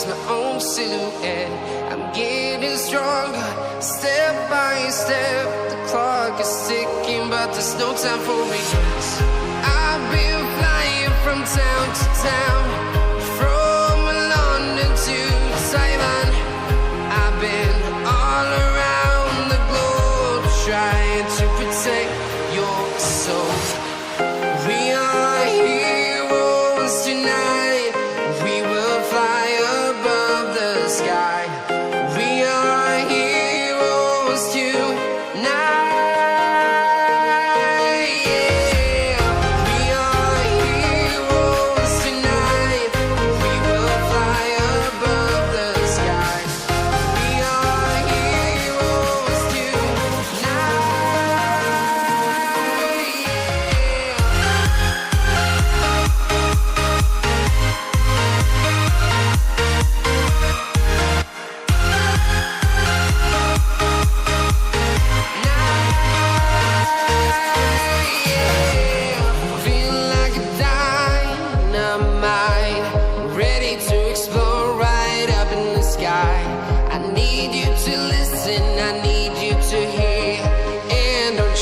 sees my own silhouette. I'm getting stronger, step by step. The clock is ticking, but there's no time for me. I've been flying from town to town, from London to Taiwan. I've been all around the globe, trying to protect your soul. We are heroes tonight. We will fly above the sky. We are heroes tonight.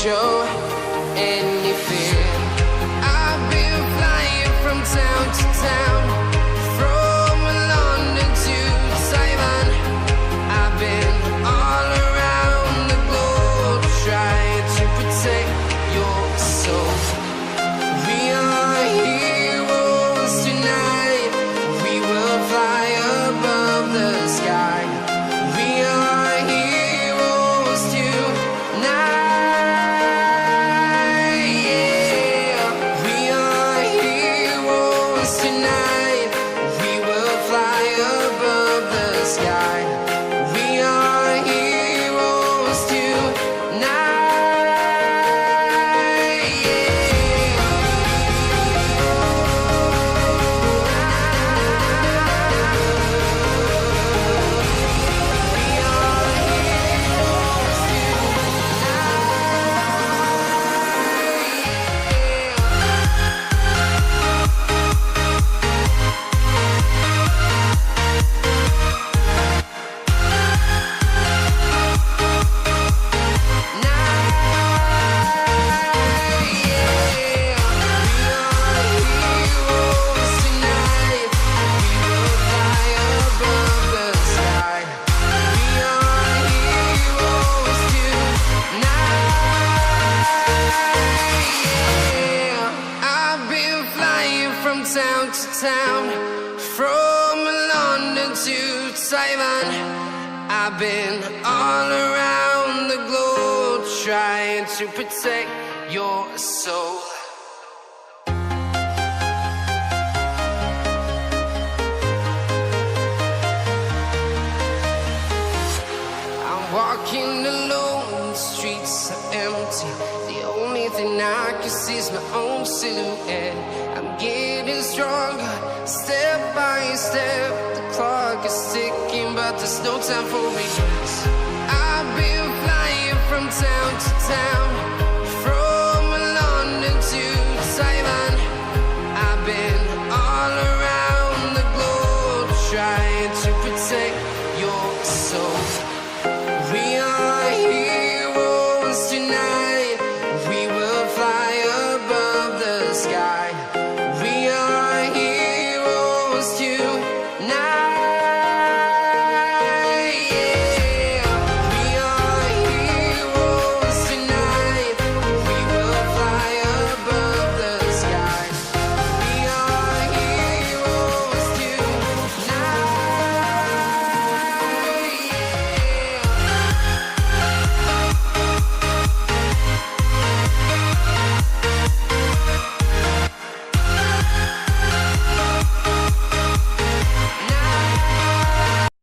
Show any fear. I've been flying from town to town, from London to Taiwan. I've been all around the globe, trying to protect your soul. We are heroes tonight. We will fly above the sky. We are heroes tonight. Town to town, from London to Taiwan. I've been all around the globe, trying to protect your soul. I'm walking alone, the streets are empty. The only thing I can see is my own silhouette. I'm getting stronger, step by step. The clock is ticking, but there's no time for me. I've been flying from town to town,